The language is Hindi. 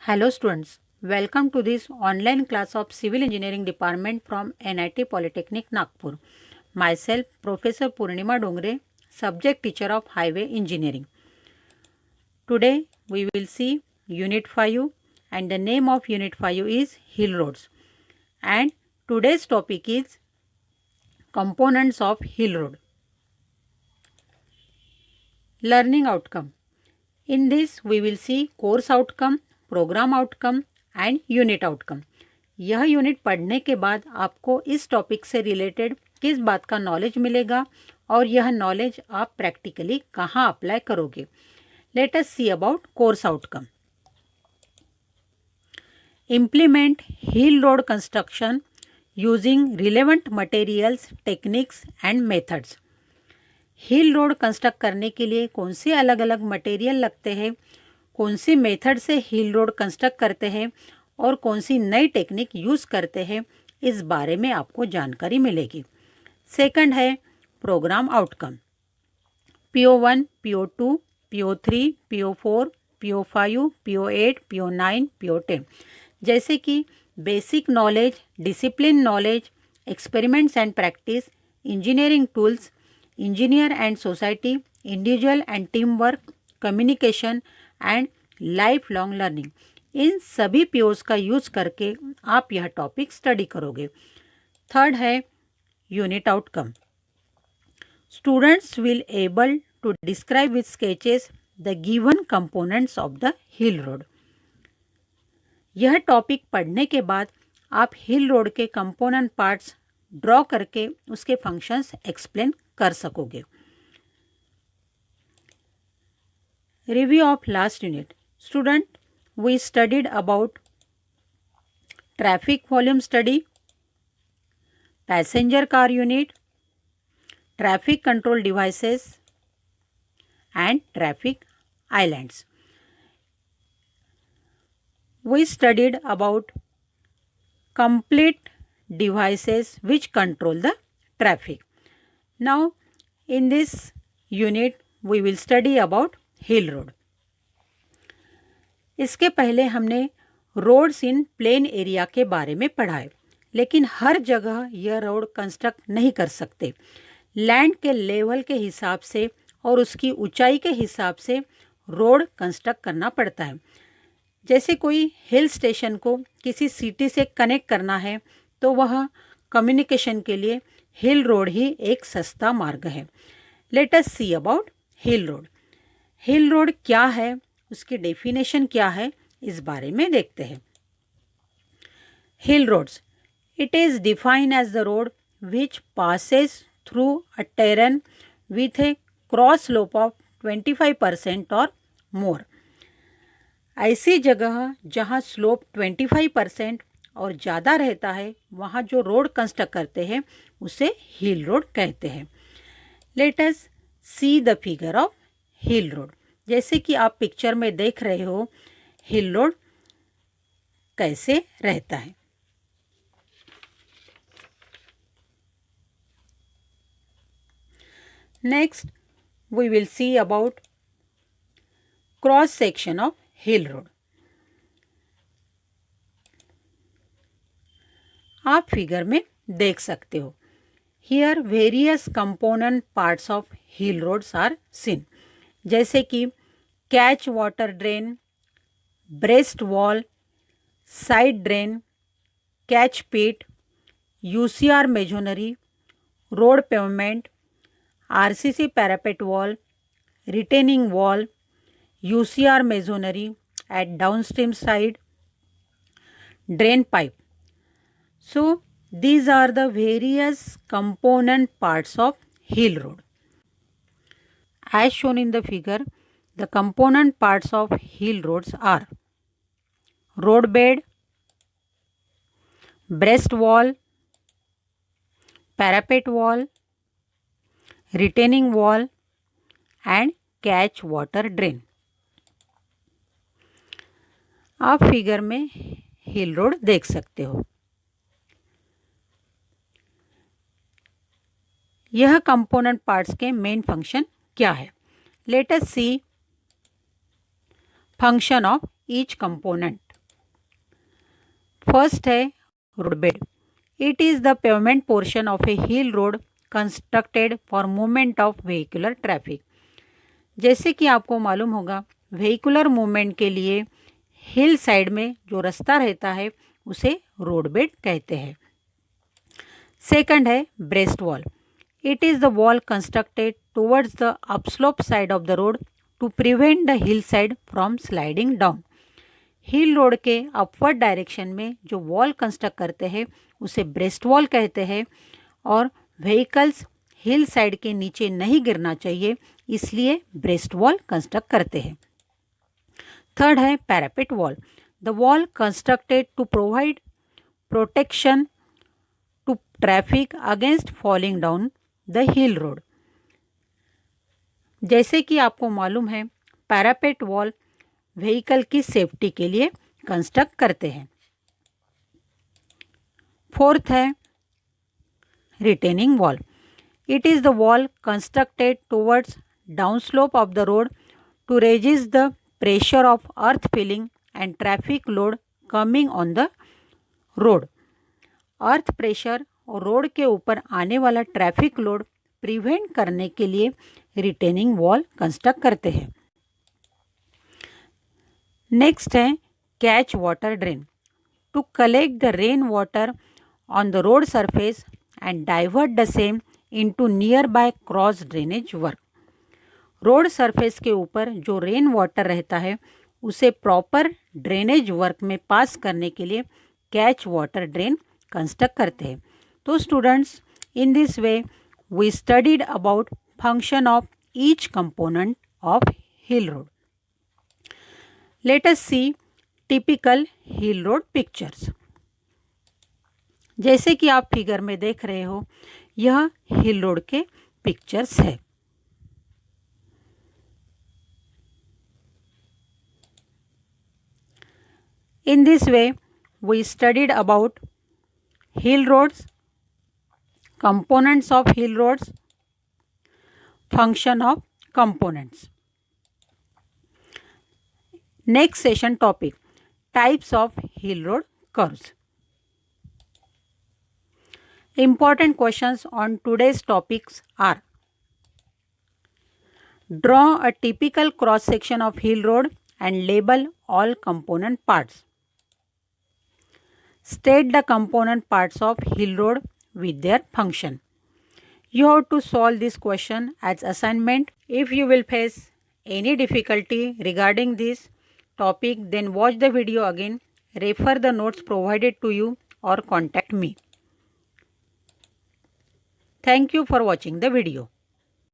Hello students, welcome to this online class of Civil Engineering Department from NIT Polytechnic Nagpur. Myself Professor Purnima Dongre, subject teacher of Highway Engineering. Today we will see Unit 5 and the name of Unit 5 is Hill Roads. And today's topic is components of hill road. Learning outcome. In this we will see course outcome, programme outcome and unit outcome. यह यूनिट पढ़ने के बाद आपको इस टॉपिक से रिलेटेड किस बात का नॉलेज मिलेगा और यह नॉलेज आप प्रैक्टिकली कहाँ अप्लाई करोगे. Late us see about course outcome. Implement hill road construction using relevant materials, techniques and methods. Hill road construct करने के लिए कौन से अलग अलग मटेरियल लगते हैं, कौन सी मेथड से हिल रोड कंस्ट्रक्ट करते हैं और कौन सी नई टेक्निक यूज़ करते हैं, इस बारे में आपको जानकारी मिलेगी. सेकंड है programme outcome. PO1, PO2, PO3, PO4, PO5, PO8, PO9, PO10 जैसे कि basic knowledge, discipline knowledge, experiments and practice, engineering tools, engineer and society, individual and team work, communication and life long learning. इन सभी POs का यूज़ करके आप यह टॉपिक स्टडी करोगे. थर्ड है unit outcome. Students will able to describe with sketches the given components of the hill road. यह टॉपिक पढ़ने के बाद आप हिल रोड के कंपोनेंट पार्ट्स ड्रॉ करके उसके फंक्शंस एक्सप्लेन कर सकोगे. Review of last unit. Student, we studied about traffic volume study, passenger car unit, traffic control devices and traffic islands. We studied about complete devices which control the traffic. Now in this unit we will study about hill road. इसके पहले हमने रोड्स इन प्लेन एरिया के बारे में पढ़ा है, लेकिन हर जगह यह रोड कंस्ट्रक्ट नहीं कर सकते. लैंड के लेवल के हिसाब से और उसकी ऊंचाई के हिसाब से रोड कंस्ट्रक्ट करना पड़ता है. जैसे कोई हिल स्टेशन को किसी सिटी से कनेक्ट करना है तो वह कम्युनिकेशन के लिए हिल रोड ही एक सस्ता मार्ग है. Let us see about hill road. Hill road क्या है, उसकी डेफिनेशन क्या है, इस बारे में देखते हैं. Hill roads. It is defined as the road which passes through a terrain with a cross slope of 25% और मोर. ऐसी जगह जहां स्लोप 25% और ज़्यादा रहता है वहां जो रोड कंस्ट्रक्ट करते हैं उसे हिल रोड कहते हैं. Late us see the figure of hill road. जैसे कि आप पिक्चर में देख रहे हो हिल रोड कैसे रहता है. Next we will see about cross section of hill road. आप फिगर में देख सकते हो. Here various component parts of hill roads are seen. जैसे कि catch water drain, breast wall, side drain, catch pit, UCR masonry, road pavement, RCC parapet wall, retaining wall, UCR masonry at downstream side, drain pipe. So these are the various component parts of hill road. As shown in the figure, the component parts of hill roads are road bed, breast wall, parapet wall, retaining wall and catch water drain. आप फिगर में हिल रोड देख सकते हो. यह कंपोनेंट पार्ट्स के मेन फंक्शन क्या है. Let us see function of each component. First है road bed. It is the pavement portion of a hill road constructed for movement of vehicular traffic. जैसे कि आपको मालूम होगा, व्हीकुलर मूवमेंट के लिए हिल साइड में जो रास्ता रहता है उसे रोड बेड कहते हैं. सेकंड है breast wall. It is the wall constructed towards the upslope side of the road to prevent the hill side from sliding down. Hill road के अपवर्ड डायरेक्शन में जो वॉल कंस्ट्रक्ट करते हैं उसे ब्रेस्ट वॉल कहते हैं और व्हीकल्स हिल साइड के नीचे नहीं गिरना चाहिए, इसलिए ब्रेस्ट वॉल कंस्ट्रक्ट करते हैं. थर्ड है parapet wall. The wall constructed to provide protection to traffic against falling down the hill road. जैसे कि आपको मालूम है, पैरापेट वॉल व्हीकल की सेफ्टी के लिए कंस्ट्रक्ट करते हैं. फोर्थ है retaining wall. It is the wall constructed towards down slope of the road to resist the pressure of earth filling and traffic load coming on the road. Earth pressure और रोड के ऊपर आने वाला ट्रैफिक लोड प्रिवेंट करने के लिए रिटेनिंग वॉल कंस्ट्रक्ट करते हैं. नेक्स्ट है catch water drain. To collect the rain water on the road surface and divert the same into nearby cross drainage work. Road surface के ऊपर जो रेन वाटर रहता है उसे प्रॉपर ड्रेनेज वर्क में पास करने के लिए कैच वाटर ड्रेन कंस्ट्रक्ट करते हैं. तो students, in this way we studied about function of each component of hill road. Let us see typical hill road pictures. जैसे कि आप फिगर में देख रहे हो, यह हिल रोड के पिक्चर्स है. In this way, we studied about hill roads, components of hill roads, function of components. Next session topic, types of hill road curves. Important questions on today's topics are: draw a typical cross section of hill road and label all component parts. State the component parts of hill road with their function. You have to solve this question as assignment. If you will face any difficulty regarding this topic, then watch the video again, refer the notes provided to you or contact me. Thank you for watching the video.